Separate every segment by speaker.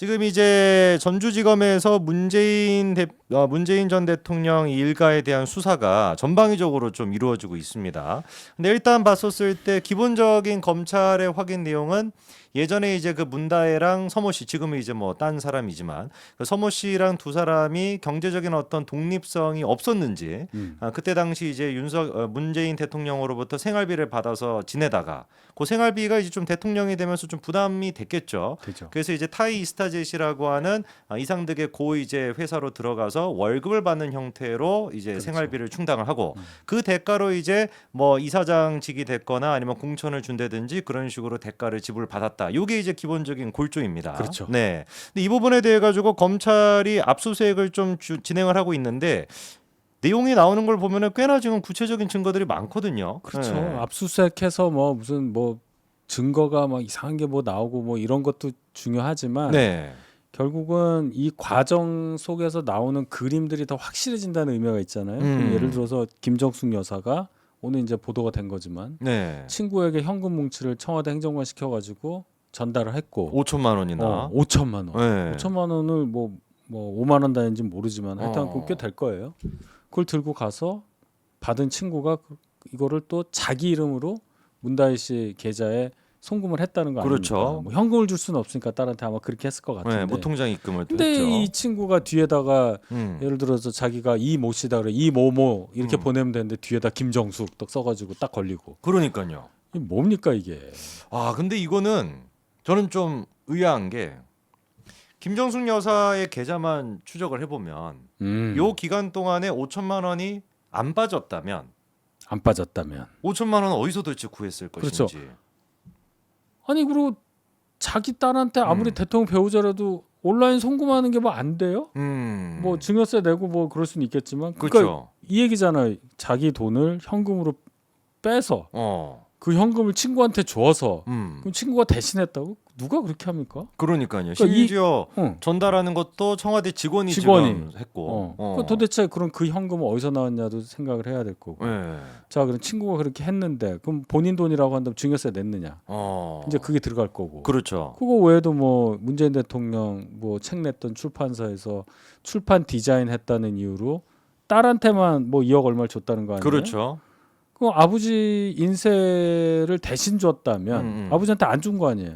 Speaker 1: 지금 이제 전주지검에서 문재인 전 대통령 일가에 대한 수사가 전방위적으로 좀 이루어지고 있습니다. 근데 일단 봤었을 때 기본적인 검찰의 확인 내용은 예전에 이제 그 문다혜랑 서모 씨, 지금은 이제 뭐 딴 사람이지만 그 서모 씨랑 두 사람이 경제적인 어떤 독립성이 없었는지, 그때 당시 이제 문재인 대통령으로부터 생활비를 받아서 지내다가 그 생활비가 이제 좀 대통령이 되면서 좀 부담이 됐겠죠.
Speaker 2: 되죠.
Speaker 1: 그래서 이제 타이 이스타젯이라고 하는 이상득의 고 이제 회사로 들어가서 월급을 받는 형태로 이제
Speaker 2: 그렇죠.
Speaker 1: 생활비를 충당을 하고 그 대가로 이제 뭐 이사장직이 됐거나 아니면 공천을 준다든지 그런 식으로 대가를 지불받았다. 이게 이제 기본적인 골조입니다.
Speaker 2: 그렇죠.
Speaker 1: 네. 근데 이 부분에 대해 가지고 검찰이 압수수색을 좀 진행을 하고 있는데 내용이 나오는 걸 보면은 꽤나 지금 구체적인 증거들이 많거든요.
Speaker 2: 그렇죠.
Speaker 1: 네.
Speaker 2: 압수수색해서 뭐 무슨 뭐 증거가 막 이상한 게 뭐 나오고 뭐 이런 것도 중요하지만
Speaker 1: 네.
Speaker 2: 결국은 이 과정 속에서 나오는 그림들이 더 확실해진다는 의미가 있잖아요. 그럼 예를 들어서 김정숙 여사가 오늘 이제 보도가 된 거지만
Speaker 1: 네.
Speaker 2: 친구에게 현금 뭉치를 청와대 행정관 시켜가지고 전달을 했고
Speaker 1: 5천만 원이나.
Speaker 2: 5천만 원.
Speaker 1: 네.
Speaker 2: 5천만 원을 뭐 5만 원 단위인지 모르지만 하여튼 꽤 될 거예요. 그걸 들고 가서 받은 친구가 이거를 또 자기 이름으로 문다혜 씨 계좌에 송금을 했다는 거
Speaker 1: 그렇죠.
Speaker 2: 아닙니까? 뭐 현금을 줄 수는 없으니까 딸한테 아마 그렇게 했을 것 같은데.
Speaker 1: 네, 무통장 입금을 또
Speaker 2: 근데
Speaker 1: 했죠.
Speaker 2: 이 친구가 뒤에다가
Speaker 1: 음.
Speaker 2: 예를 들어서 자기가 이 모 씨다 그래 이 모모 이렇게 보내면 되는데 뒤에다 김정숙 딱 써가지고 딱 걸리고.
Speaker 1: 그러니까요.
Speaker 2: 이게 뭡니까 이게?
Speaker 1: 아, 근데 이거는 저는 좀 의아한 게 김정숙 여사의 계좌만 추적을 해보면 요 기간 동안에 5천만 원이 안 빠졌다면
Speaker 2: 안 빠졌다면.
Speaker 1: 5천만 원은 어디서 도대체 구했을
Speaker 2: 그렇죠.
Speaker 1: 것인지.
Speaker 2: 아니 그리고 자기 딸한테 아무리 대통령 배우자라도 온라인 송금하는 게 뭐 안 돼요? 뭐 증여세 내고 뭐 그럴 수는 있겠지만 그러니까
Speaker 1: 그렇죠.
Speaker 2: 이 얘기잖아요. 자기 돈을 현금으로 빼서 그 현금을 친구한테 줘서 그럼 친구가 대신했다고? 누가 그렇게 합니까?
Speaker 1: 그러니까요.
Speaker 2: 그러니까
Speaker 1: 심지어 전달하는 것도 청와대 직원이 지금 했고.
Speaker 2: 그 도대체 그럼 그 현금은 어디서 나왔냐도 생각을 해야 될 거고.
Speaker 1: 네.
Speaker 2: 자, 그럼 친구가 그렇게 했는데 그럼 본인 돈이라고 한다면 증여세 냈느냐? 이제 그게 들어갈 거고.
Speaker 1: 그렇죠.
Speaker 2: 그거 외에도 뭐 문재인 대통령 뭐 책 냈던 출판사에서 출판 디자인 했다는 이유로 딸한테만 뭐 2억 얼마를 줬다는 거 아니에요?
Speaker 1: 그렇죠.
Speaker 2: 그럼 아버지 인쇄를 대신 줬다면 아버지한테 안 준 거 아니에요?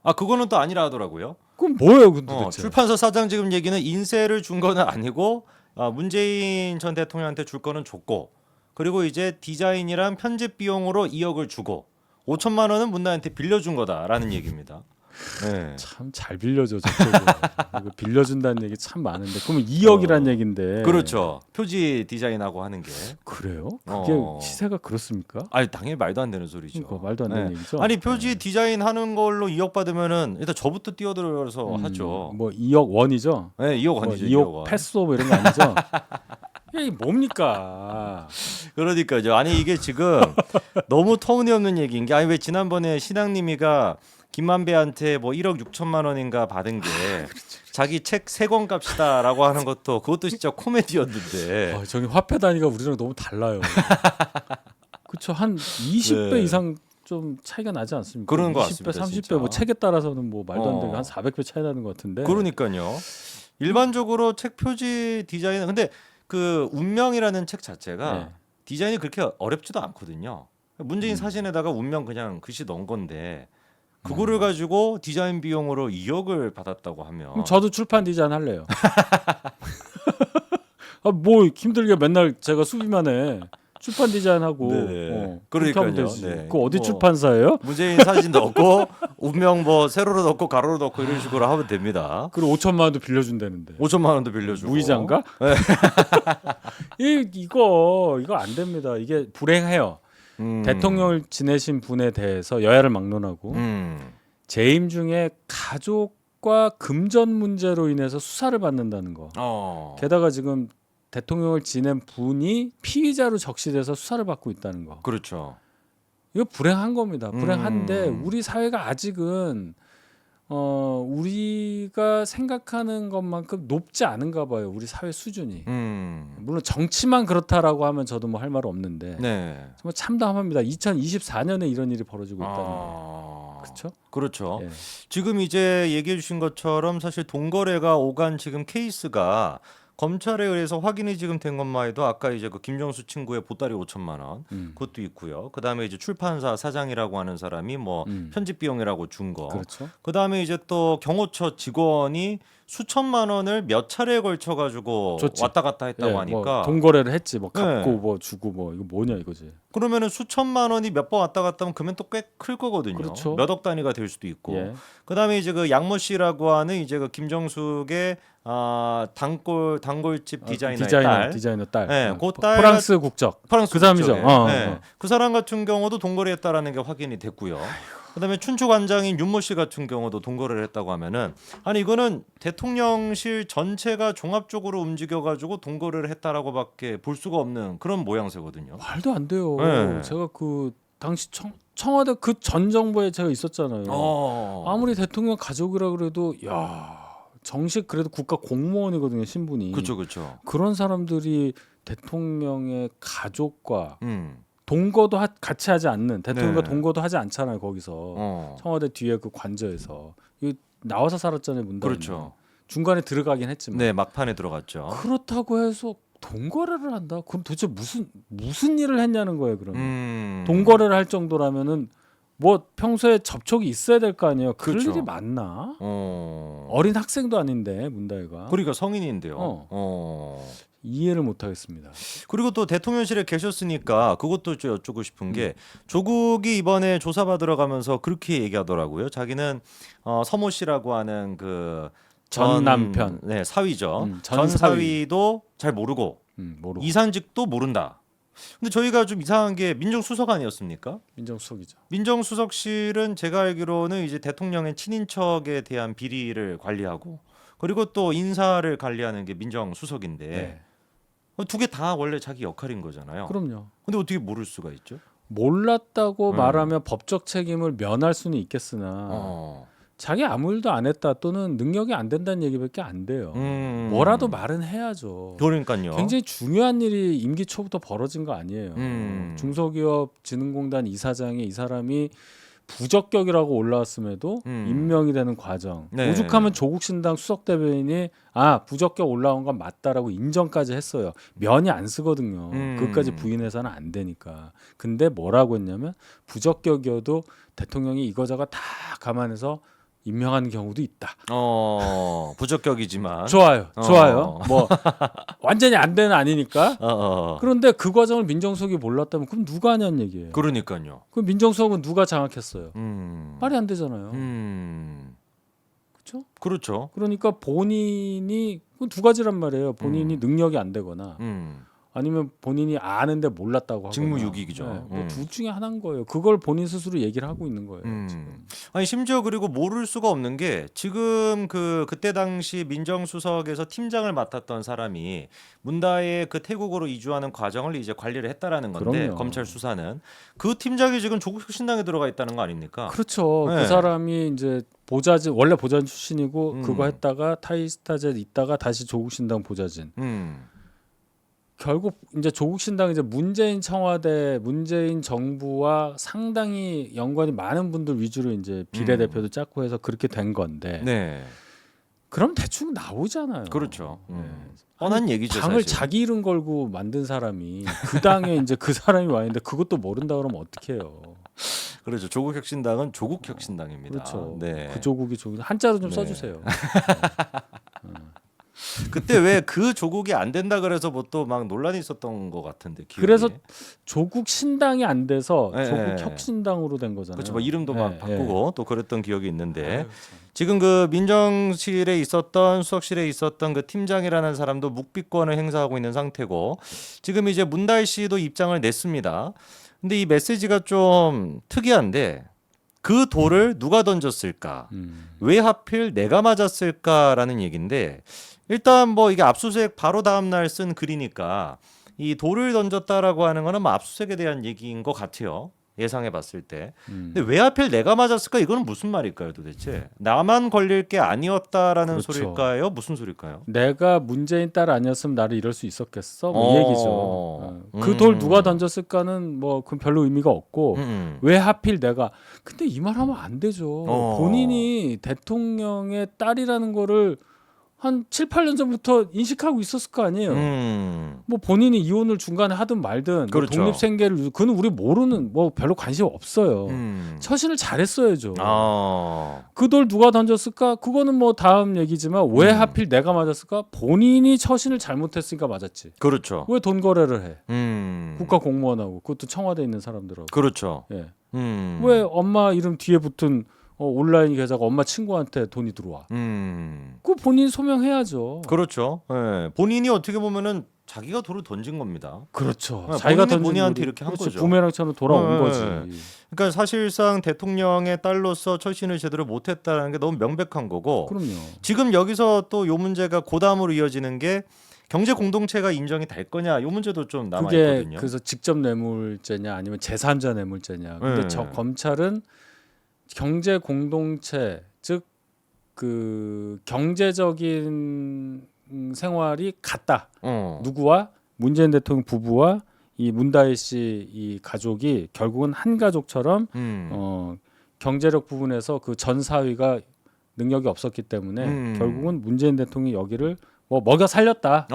Speaker 1: 아, 그거는 또 아니라 하더라고요.
Speaker 2: 그럼 뭐예요, 근데 도대체?
Speaker 1: 출판사 사장 지금 얘기는 인쇄를 준 거는 아니고 문재인 전 대통령한테 줄 거는 줬고 그리고 이제 디자인이랑 편집 비용으로 2억을 주고 5천만 원은 문나한테 빌려준 거다라는 얘기입니다. 네.
Speaker 2: 참 잘 빌려줘 저쪽은. 빌려준다는 얘기 참 많은데 그러면 2억이란 얘긴데.
Speaker 1: 그렇죠. 표지 디자인하고 하는 게.
Speaker 2: 그래요? 그게 시세가 그렇습니까?
Speaker 1: 아니 당연히 말도 안 되는 소리죠.
Speaker 2: 그러니까 말도 안 되는 얘기죠.
Speaker 1: 아니 표지 디자인 하는 걸로 2억 받으면은 일단 저부터 뛰어들어서 하죠.
Speaker 2: 뭐 2억 원이죠?
Speaker 1: 네, 2억 원이죠.
Speaker 2: 2억
Speaker 1: 2억 원.
Speaker 2: 패소 뭐 이런 거 아니죠? 이게 뭡니까?
Speaker 1: 그러니까요. 아니 이게 지금 너무 터무니없는 얘기인 게 아니 왜 지난번에 신앙님이가 김만배한테 뭐 1억 6천만 원인가 받은 게 자기 책 3권 값이다라고 하는 것도 그것도 진짜 코미디였는데.
Speaker 2: 저기 화폐 단위가 우리랑 너무 달라요. 그렇죠. 한 20배
Speaker 1: 네.
Speaker 2: 이상 좀 차이가 나지 않습니까?
Speaker 1: 그런 것
Speaker 2: 20배,
Speaker 1: 같습니다,
Speaker 2: 30배
Speaker 1: 진짜.
Speaker 2: 뭐 책에 따라서는 뭐 말도 안 되게 한 400배 차이 나는 것 같은데.
Speaker 1: 그러니까요. 일반적으로 책 표지 디자인은 근데 그 운명이라는 책 자체가 디자인이 그렇게 어렵지도 않거든요. 문재인 사진에다가 운명 그냥 글씨 넣은 건데 그거를 가지고 디자인 비용으로 2억을 받았다고 하면
Speaker 2: 그럼 저도 출판 디자인 할래요. 뭐 힘들게 맨날 제가 수비만 해. 출판 디자인하고 그렇게 하면 되지.
Speaker 1: 네.
Speaker 2: 그 어디 출판사예요?
Speaker 1: 문재인 사진 넣고 운명 뭐 세로로 넣고 가로로 넣고 이런 식으로 하면 됩니다.
Speaker 2: 그리고 5천만 원도 빌려준다는데.
Speaker 1: 5천만 원도 빌려주고.
Speaker 2: 무이자인가? 네. 이거 안 됩니다. 이게 불행해요. 대통령을 지내신 분에 대해서 여야를 막론하고 재임 중에 가족과 금전 문제로 인해서 수사를 받는다는 거. 게다가 지금 대통령을 지낸 분이 피의자로 적시돼서 수사를 받고 있다는 거.
Speaker 1: 그렇죠.
Speaker 2: 이거 불행한 겁니다. 불행한데 우리 사회가 아직은 우리가 생각하는 것만큼 높지 않은가 봐요. 우리 사회 수준이. 물론 정치만 그렇다라고 하면 저도 뭐 할 말 없는데 정말 참담합니다. 2024년에 이런 일이 벌어지고 있다는 거. 그렇죠?
Speaker 1: 그렇죠.
Speaker 2: 예.
Speaker 1: 지금 이제 얘기해 주신 것처럼 사실 돈거래가 오간 지금 케이스가 검찰에 의해서 확인이 지금 된 것만 해도 아까 이제 그 김정수 친구의 보따리 5천만 원 그것도 있고요. 그다음에 이제 출판사 사장이라고 하는 사람이 뭐 편집 비용이라고 준 거.
Speaker 2: 그렇죠.
Speaker 1: 그다음에 이제 또 경호처 직원이 수천만 원을 몇 차례에 걸쳐 가지고
Speaker 2: 줬지.
Speaker 1: 왔다 갔다 했다고
Speaker 2: 예,
Speaker 1: 하니까
Speaker 2: 뭐 돈거래를 했지. 뭐 갚고
Speaker 1: 네.
Speaker 2: 뭐 주고 뭐 이거 뭐냐 이거지.
Speaker 1: 그러면은 수천만 원이 몇 번 왔다 갔다 하면 금액도 꽤 클 거거든요.
Speaker 2: 그렇죠.
Speaker 1: 몇 억 단위가 될 수도 있고.
Speaker 2: 예.
Speaker 1: 그다음에 이제 그 양모 씨라고 하는 이제 그 김정숙의 단골집 디자이너의 딸.
Speaker 2: 디자이너 딸.
Speaker 1: 네,
Speaker 2: 어,
Speaker 1: 그 딸
Speaker 2: 프랑스 국적.
Speaker 1: 프랑스
Speaker 2: 그 사람이죠.
Speaker 1: 국적에. 네. 그 사람 같은 경우도 돈거래했다라는 게 확인이 됐고요. 그다음에 춘추 관장인 윤모 씨 같은 경우도 돈거래를 했다고 하면은 아니 이거는 대통령실 전체가 종합적으로 움직여가지고 돈거래를 했다라고밖에 볼 수가 없는 그런 모양새거든요.
Speaker 2: 말도 안 돼요.
Speaker 1: 네.
Speaker 2: 제가 그 당시 청와대 그 전 정부에 제가 있었잖아요. 아무리 대통령 가족이라 그래도 야 정식 그래도 국가 공무원이거든요 신분이.
Speaker 1: 그렇죠, 그렇죠.
Speaker 2: 그런 사람들이 대통령의 가족과
Speaker 1: 음.
Speaker 2: 동거도 같이 하지 않는 대통령과
Speaker 1: 네.
Speaker 2: 동거도 하지 않잖아요 거기서 청와대 뒤에 그 관저에서 이거 나와서 살았잖아요 문단이.
Speaker 1: 그렇죠.
Speaker 2: 중간에 들어가긴 했지만.
Speaker 1: 네, 막판에 들어갔죠.
Speaker 2: 그렇다고 해서 동거래를 한다? 그럼 도대체 무슨 일을 했냐는 거예요 그러면. 동거래를 할 정도라면은 뭐 평소에 접촉이 있어야 될 거 아니에요. 그럴
Speaker 1: 그렇죠.
Speaker 2: 일이 많나? 어린 학생도 아닌데 문다혜가.
Speaker 1: 그러니까 성인인데요.
Speaker 2: 이해를 못 하겠습니다.
Speaker 1: 그리고 또 대통령실에 계셨으니까 그것도 좀 여쭙고 싶은 게 조국이 이번에 조사받으러 가면서 그렇게 얘기하더라고요. 자기는 서모 씨라고 하는 그
Speaker 2: 전 남편.
Speaker 1: 네, 사위죠.
Speaker 2: 전
Speaker 1: 전 사위도 잘 모르고
Speaker 2: 모르고.
Speaker 1: 이산직도 모른다. 근데 저희가 좀 이상한 게 민정수석 아니었습니까?
Speaker 2: 민정수석이죠.
Speaker 1: 민정수석실은 제가 알기로는 이제 대통령의 친인척에 대한 비리를 관리하고 그리고 또 인사를 관리하는 게 민정수석인데
Speaker 2: 네.
Speaker 1: 두 개 다 원래 자기 역할인 거잖아요.
Speaker 2: 그럼요.
Speaker 1: 근데 어떻게 모를 수가 있죠?
Speaker 2: 몰랐다고 말하면 법적 책임을 면할 수는 있겠으나 자기 아무 일도 안 했다 또는 능력이 안 된다는 얘기밖에 안 돼요. 뭐라도 말은 해야죠.
Speaker 1: 그러니까요.
Speaker 2: 굉장히 중요한 일이 임기 초부터 벌어진 거 아니에요. 중소기업진흥공단 이사장이 이 사람이 부적격이라고 올라왔음에도 임명이 되는 과정.
Speaker 1: 네.
Speaker 2: 오죽하면 조국신당 수석대변인이 부적격 올라온 건 맞다라고 인정까지 했어요. 면이 안 쓰거든요. 그것까지 부인해서는 안 되니까. 근데 뭐라고 했냐면 부적격이어도 대통령이 이거저거 다 감안해서 임명하는 경우도 있다.
Speaker 1: 부적격이지만
Speaker 2: 좋아요. 뭐 완전히 안 되는 아니니까. 그런데 그 과정을 민정수석이 몰랐다면 그럼 누가 하냐는 얘기예요.
Speaker 1: 그러니까요.
Speaker 2: 그럼 민정수석은 누가 장악했어요? 말이 안 되잖아요. 그렇죠?
Speaker 1: 그렇죠.
Speaker 2: 그러니까 본인이 그건 두 가지란 말이에요. 본인이 능력이 안 되거나 아니면 본인이 아는데 몰랐다고 하거나.
Speaker 1: 직무유기죠.
Speaker 2: 둘 중에 하나인 거예요. 그걸 본인 스스로 얘기를 하고 있는 거예요. 지금.
Speaker 1: 아니 심지어 그리고 모를 수가 없는 게 지금 그때 당시 민정수석에서 팀장을 맡았던 사람이 문다의 그 태국으로 이주하는 과정을 이제 관리를 했다라는 건데
Speaker 2: 그럼요.
Speaker 1: 검찰 수사는 그 팀장이 지금 조국혁신당에 들어가 있다는 거 아닙니까?
Speaker 2: 그렇죠.
Speaker 1: 네.
Speaker 2: 그 사람이 이제 원래 보좌진 출신이고 그거 했다가 타이스타제 있다가 다시 조국신당 보좌진. 결국 이제 조국신당 이제 문재인 청와대, 문재인 정부와 상당히 연관이 많은 분들 위주로 이제 비례대표도 짰고 해서 그렇게 된 건데.
Speaker 1: 네.
Speaker 2: 그럼 대충 나오잖아요.
Speaker 1: 그렇죠.
Speaker 2: 네.
Speaker 1: 뻔한 얘기죠.
Speaker 2: 당을
Speaker 1: 사실.
Speaker 2: 자기 이름 걸고 만든 사람이 그 당에 이제 그 사람이 와 있는데 그것도 모른다 그러면 어떡해요.
Speaker 1: 그렇죠. 조국혁신당은 조국혁신당입니다.
Speaker 2: 그렇죠.
Speaker 1: 네.
Speaker 2: 그 조국이 한자로 좀
Speaker 1: 네.
Speaker 2: 써주세요.
Speaker 1: 그때 왜 그 조국이 안 된다 그래서 뭐 또 막 논란이 있었던 것 같은데. 기억이.
Speaker 2: 그래서 조국 신당이 안 돼서
Speaker 1: 네,
Speaker 2: 조국
Speaker 1: 네.
Speaker 2: 혁신당으로 된 거잖아요.
Speaker 1: 그렇죠. 뭐 이름도 막
Speaker 2: 네,
Speaker 1: 바꾸고 또 그랬던 기억이 있는데
Speaker 2: 아유, 참.
Speaker 1: 지금 그 민정실에 있었던 수석실에 있었던 그 팀장이라는 사람도 묵비권을 행사하고 있는 상태고 지금 이제 문다혜 씨도 입장을 냈습니다. 근데 이 메시지가 좀 특이한데 그 돌을 누가 던졌을까? 왜 하필 내가 맞았을까라는 얘기인데 일단 뭐 이게 압수수색 바로 다음 날 쓴 글이니까 이 돌을 던졌다라고 하는 거는 뭐 압수수색에 대한 얘기인 것 같아요. 예상해 봤을 때. 근데 왜 하필 내가 맞았을까? 이거는 무슨 말일까요, 도대체? 나만 걸릴 게 아니었다라는
Speaker 2: 그렇죠.
Speaker 1: 소리일까요? 무슨 소리일까요?
Speaker 2: 내가 문재인 딸 아니었으면 나를 이럴 수 있었겠어? 뭐 이 얘기죠. 그 돌 누가 던졌을까는 뭐 그건 별로 의미가 없고 왜 하필 내가 근데 이 말 하면 안 되죠. 본인이 대통령의 딸이라는 거를 한 7, 8년 전부터 인식하고 있었을 거 아니에요. 뭐 본인이 이혼을 중간에 하든 말든 뭐
Speaker 1: 그렇죠.
Speaker 2: 독립생계를 그건 우리 모르는 뭐 별로 관심 없어요. 처신을 잘했어야죠. 그 돌 누가 던졌을까? 그거는 뭐 다음 얘기지만 왜 하필 내가 맞았을까? 본인이 처신을 잘못했으니까 맞았지.
Speaker 1: 그렇죠.
Speaker 2: 왜 돈 거래를 해? 국가 공무원하고 그것도 청와대에 있는 사람들하고.
Speaker 1: 그렇죠.
Speaker 2: 예. 왜 엄마 이름 뒤에 붙은 온라인 계좌가 엄마 친구한테 돈이 들어와? 그거 본인 소명해야죠.
Speaker 1: 그렇죠. 예. 본인이 어떻게 보면은 자기가 돌을 던진 겁니다.
Speaker 2: 그렇죠.
Speaker 1: 네,
Speaker 2: 자기가
Speaker 1: 본인이
Speaker 2: 던진
Speaker 1: 본인한테
Speaker 2: 돌이
Speaker 1: 이렇게 한
Speaker 2: 그렇지,
Speaker 1: 거죠.
Speaker 2: 부메랑처럼 돌아온
Speaker 1: 네.
Speaker 2: 거지.
Speaker 1: 그러니까 사실상 대통령의 딸로서 처신을 제대로 못했다는 게 너무 명백한 거고
Speaker 2: 그럼요.
Speaker 1: 지금 여기서 또 요 문제가 고담으로 이어지는 게 경제 공동체가 인정이 될 거냐 요 문제도 좀 남아
Speaker 2: 그게
Speaker 1: 있거든요.
Speaker 2: 그래서 직접 뇌물죄냐 아니면 제3자 뇌물죄냐. 근데
Speaker 1: 네.
Speaker 2: 저 검찰은 경제 공동체 즉 그 경제적인 생활이 같다. 누구와 문재인 대통령 부부와 이 문다혜 씨 이 가족이 결국은 한 가족처럼 경제력 부분에서 그 전 사위가 능력이 없었기 때문에 결국은 문재인 대통령이 여기를 뭐 먹여 살렸다.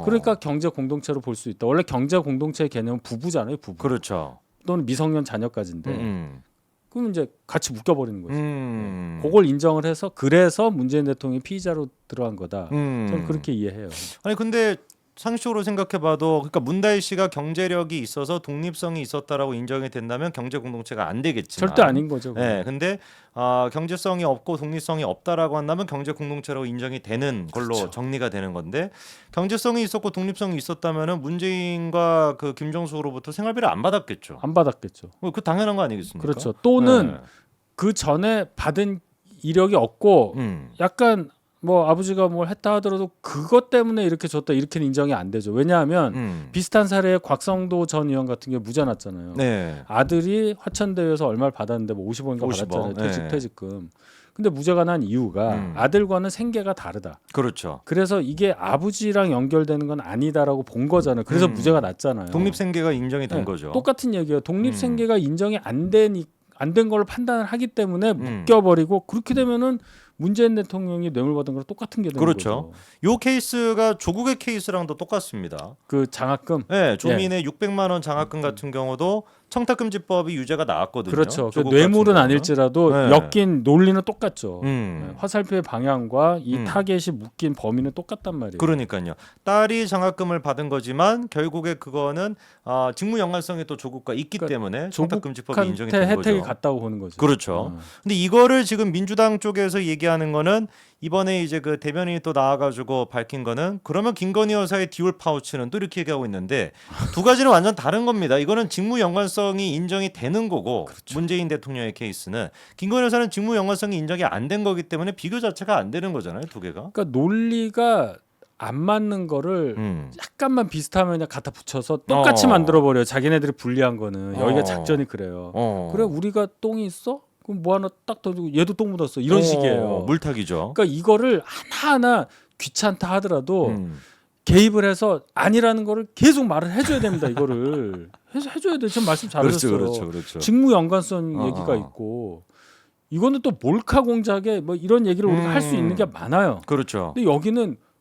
Speaker 2: 그러니까 경제 공동체로 볼 수 있다. 원래 경제 공동체의 개념은 부부잖아요, 부부.
Speaker 1: 그렇죠.
Speaker 2: 또는 미성년 자녀까지인데. 그럼 이제 같이 묶여버리는 거죠.
Speaker 1: 음.
Speaker 2: 그걸 인정을 해서 그래서 문재인 대통령이 피의자로 들어간 거다.
Speaker 1: 음.
Speaker 2: 저는 그렇게 이해해요.
Speaker 1: 아니 근데 상식적으로 생각해봐도 그러니까 문다희 씨가 경제력이 있어서 독립성이 있었다라고 인정이 된다면 경제 공동체가 안 되겠지만
Speaker 2: 절대 아닌 거죠.
Speaker 1: 네, 근데 경제성이 없고 독립성이 없다라고 한다면 경제 공동체로 인정이 되는 걸로
Speaker 2: 그렇죠.
Speaker 1: 정리가 되는 건데 경제성이 있었고 독립성이 있었다면은 문재인과 그 김정숙으로부터 생활비를 안 받았겠죠.
Speaker 2: 안 받았겠죠.
Speaker 1: 그 당연한 거 아니겠습니까?
Speaker 2: 그렇죠. 또는
Speaker 1: 네.
Speaker 2: 그 전에 받은 이력이 없고 약간 뭐 아버지가 뭘 했다 하더라도 그것 때문에 이렇게 줬다 이렇게는 인정이 안 되죠. 왜냐하면 비슷한 사례에 곽성도 전 의원 같은 게 무죄 났잖아요.
Speaker 1: 네.
Speaker 2: 아들이 화천대유에서 얼마를 받았는데 뭐 50억인가
Speaker 1: 50억.
Speaker 2: 받았잖아요.
Speaker 1: 네.
Speaker 2: 퇴직금. 근데 무죄가 난 이유가 아들과는 생계가 다르다.
Speaker 1: 그렇죠.
Speaker 2: 그래서 이게 아버지랑 연결되는 건 아니다라고 본 거잖아요. 그래서 무죄가 났잖아요.
Speaker 1: 독립생계가 인정이 된
Speaker 2: 네,
Speaker 1: 거죠.
Speaker 2: 똑같은 얘기예요. 독립생계가 인정이 안 된 걸로 판단을 하기 때문에 묶여버리고 그렇게 되면은 문재인 대통령이 뇌물 받은 거랑 똑같은 게 되는
Speaker 1: 그렇죠.
Speaker 2: 거죠.
Speaker 1: 요 케이스가 조국의 케이스랑도 똑같습니다.
Speaker 2: 그 장학금.
Speaker 1: 네, 조민의 600만 원 장학금 같은 경우도 청탁금지법이 유죄가 나왔거든요.
Speaker 2: 그렇죠. 그
Speaker 1: 조국
Speaker 2: 뇌물은
Speaker 1: 같은 경우는.
Speaker 2: 아닐지라도
Speaker 1: 네.
Speaker 2: 엮인 논리는 똑같죠. 네,
Speaker 1: 음.
Speaker 2: 화살표의 방향과 이 타겟이 묶인 범위는 똑같단 말이에요.
Speaker 1: 그러니까요. 딸이 장학금을 받은 거지만 결국에 그거는 직무 연관성이 또 조국과 있기
Speaker 2: 그러니까
Speaker 1: 때문에 청탁금지법이 인정이
Speaker 2: 조국한테
Speaker 1: 된
Speaker 2: 혜택이
Speaker 1: 거죠.
Speaker 2: 갔다고 보는 거죠.
Speaker 1: 그렇죠. 근데 이거를 지금 민주당 쪽에서 얘기하는 거는 이번에 이제 그 대변인이 또 나와가지고 밝힌 거는 그러면 김건희 여사의 디올 파우치는 또 이렇게 얘기하고 있는데 두 가지는 완전 다른 겁니다. 이거는 직무 연관성이 인정이 되는 거고
Speaker 2: 그렇죠.
Speaker 1: 문재인 대통령의 케이스는 김건희 여사는 직무 연관성이 인정이 안 된 거기 때문에 비교 자체가 안 되는 거잖아요. 두 개가.
Speaker 2: 그러니까 논리가 안 맞는 거를 약간만 비슷하면 그냥 갖다 붙여서 똑같이 만들어 버려요. 자기네들이 불리한 거는 여기가 작전이 그래요. 그래 우리가 똥이 있어? 그럼 뭐 하나 딱 던지고 얘도 똥 묻었어. 이런 식이에요.
Speaker 1: 물타기죠.
Speaker 2: 그러니까 이거를 하나하나 귀찮다 하더라도 개입을 해서 아니라는 거를 계속 말을 해줘야 됩니다. 이거를 해줘야 돼. 지금 말씀 잘하셨어요.
Speaker 1: 그렇죠.
Speaker 2: 직무 연관성 얘기가 있고 이거는 또 몰카 공작에 뭐 이런 얘기를 우리가 할 수 있는 게 많아요.
Speaker 1: 그렇죠.
Speaker 2: 근데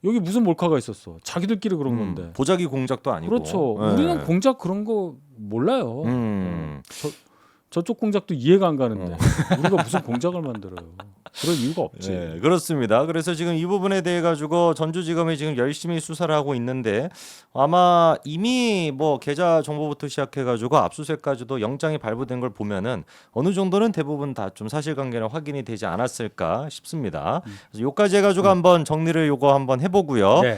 Speaker 2: 여기 무슨 몰카가 있었어? 자기들끼리 그런 건데.
Speaker 1: 보자기 공작도 아니고.
Speaker 2: 그렇죠.
Speaker 1: 네.
Speaker 2: 우리는 공작 그런 거 몰라요. 저쪽 공작도 이해가 안 가는데 우리가 무슨 공작을 만들어요? 그럴 이유가 없지.
Speaker 1: 네, 그렇습니다. 그래서 지금 이 부분에 대해 가지고 전주지검이 지금 열심히 수사를 하고 있는데 아마 이미 뭐 계좌 정보부터 시작해 가지고 압수수색까지도 영장이 발부된 걸 보면은 어느 정도는 대부분 다 좀 사실관계는 확인이 되지 않았을까 싶습니다. 그래서 요까지 해가지고 한번 정리를 요거 한번 해보고요.
Speaker 2: 네.